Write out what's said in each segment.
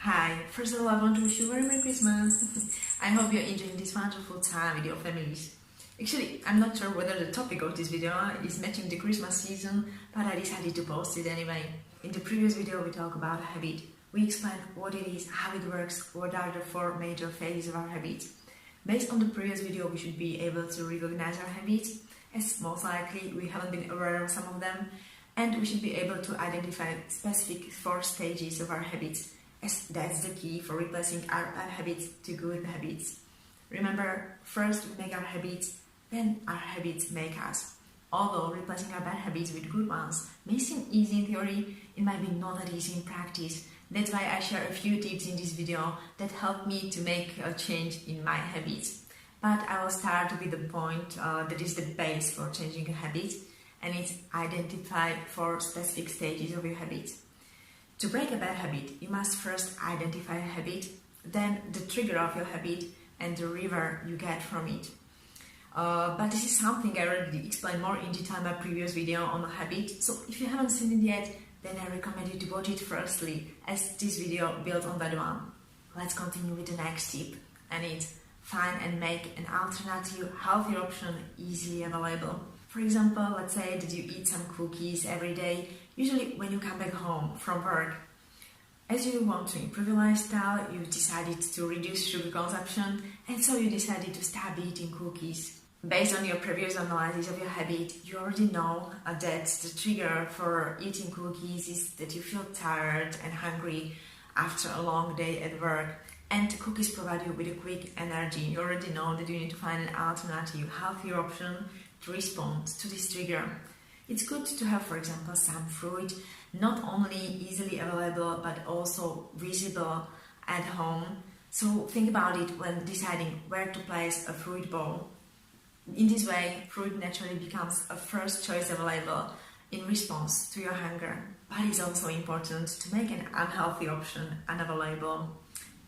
Hi, first of all I want to wish you a very Merry Christmas. I hope you're enjoying this wonderful time with your families. Actually, I'm not sure whether the topic of this video is matching the Christmas season, but I decided to post it anyway. In the previous video we talk about habit. We explain what it is, how it works, what are the four major phases of our habits. Based on the previous video we should be able to recognize our habits, as most likely we haven't been aware of some of them, and we should be able to identify specific 4 stages of our habits, as that's the key for replacing our bad habits to good habits. Remember, first we make our habits, then our habits make us. Although replacing our bad habits with good ones may seem easy in theory, it might be not that easy in practice. That's why I share a few tips in this video that help me to make a change in my habits. But I will start with the point that is the base for changing a habit, and it's identify 4 specific stages of your habit. To break a bad habit, you must first identify a habit, then the trigger of your habit and the reward you get from it. But this is something I already explained more in detail in my previous video on a habit, so if you haven't seen it yet, then I recommend you to watch it firstly, as this video builds on that one. Let's continue with the next tip, and it's find and make an alternative, healthier option easily available. For example, let's say that you eat some cookies every day, usually when you come back home from work. As you want to improve your lifestyle, you decided to reduce sugar consumption, and so you decided to stop eating cookies. Based on your previous analysis of your habit, you already know that the trigger for eating cookies is that you feel tired and hungry after a long day at work, and cookies provide you with a quick energy. You already know that you need to find an alternative, healthier option to respond to this trigger. It's good to have, for example, some fruit, not only easily available but also visible at home. So think about it when deciding where to place a fruit bowl. In this way, fruit naturally becomes a first choice available in response to your hunger. But it's also important to make an unhealthy option unavailable.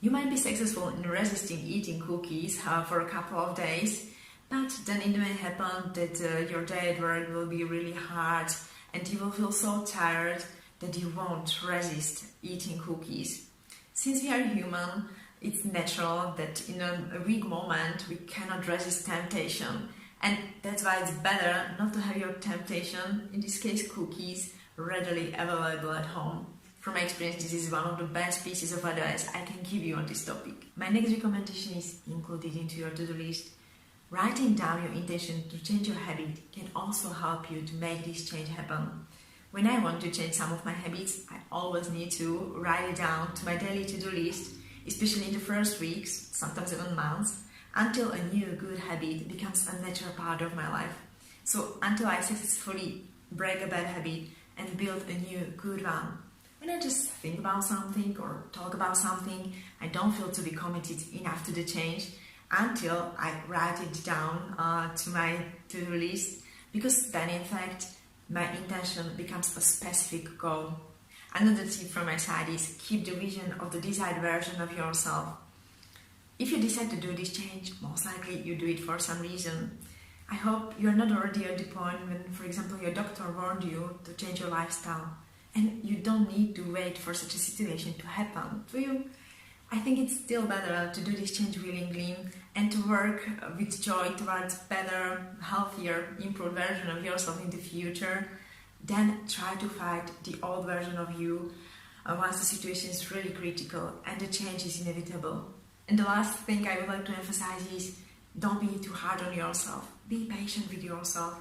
You might be successful in resisting eating cookies for a couple of days, but then it may happen that your day at work will be really hard and you will feel so tired that you won't resist eating cookies. Since we are human, it's natural that in a weak moment we cannot resist temptation, and that's why it's better not to have your temptation, in this case cookies, readily available at home. From my experience, this is one of the best pieces of advice I can give you on this topic. My next recommendation is include it into your to-do list. Writing down your intention to change your habit can also help you to make this change happen. When I want to change some of my habits, I always need to write it down to my daily to-do list, especially in the first weeks, sometimes even months, until a new good habit becomes a natural part of my life. So until I successfully break a bad habit and build a new good one. When I just think about something or talk about something, I don't feel to be committed enough to the change until I write it down to my to-do list, because then in fact my intention becomes a specific goal. Another tip from my side is keep the vision of the desired version of yourself. If you decide to do this change, most likely you do it for some reason. I hope you're not already at the point when, for example, your doctor warned you to change your lifestyle, and you don't need to wait for such a situation to happen, do you? I think it's still better to do this change willingly and to work with joy towards better, healthier, improved version of yourself in the future than try to fight the old version of you once the situation is really critical and the change is inevitable. And the last thing I would like to emphasize is don't be too hard on yourself. Be patient with yourself.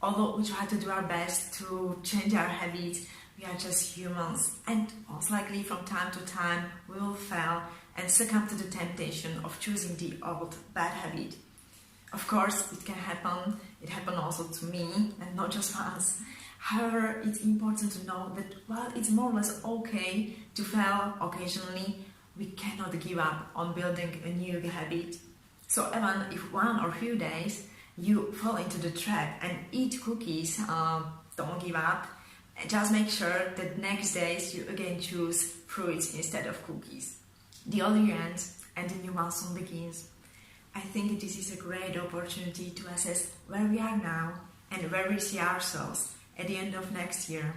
Although we try to do our best to change our habits, we are just humans, and most likely from time to time we will fail and succumb to the temptation of choosing the old bad habit. Of course, it can happen. It happened also to me, and not just once. However, it's important to know that while it's more or less okay to fail occasionally, we cannot give up on building a new habit. So even if one or few days you fall into the trap and eat cookies, don't give up. Just make sure that next days you again choose fruits instead of cookies. The older you end and the new one soon begins. I think this is a great opportunity to assess where we are now and where we see ourselves at the end of next year.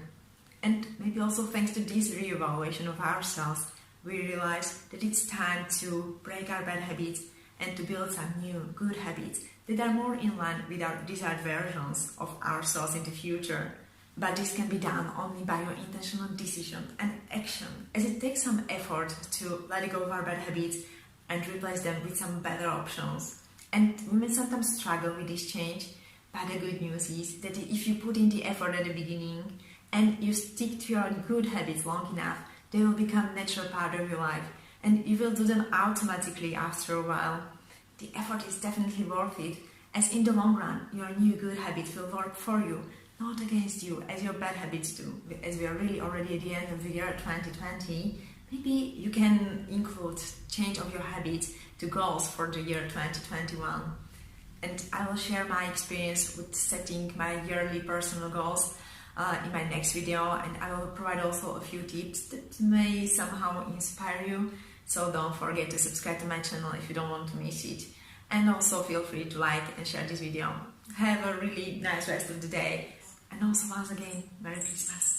And maybe also thanks to this re-evaluation of ourselves, we realize that it's time to break our bad habits and to build some new good habits that are more in line with our desired versions of ourselves in the future. But this can be done only by your intentional decision and action, as it takes some effort to let go of our bad habits and replace them with some better options. And we may sometimes struggle with this change, but the good news is that if you put in the effort at the beginning and you stick to your good habits long enough, they will become a natural part of your life, and you will do them automatically after a while. The effort is definitely worth it, as in the long run, your new good habits will work for you, not against you, as your bad habits do. As we are really already at the end of the year 2020, maybe you can include change of your habits to goals for the year 2021. And I will share my experience with setting my yearly personal goals in my next video, and I will provide also a few tips that may somehow inspire you. So don't forget to subscribe to my channel if you don't want to miss it. And also feel free to like and share this video. Have a really nice rest of the day. And also once again, Merry Christmas.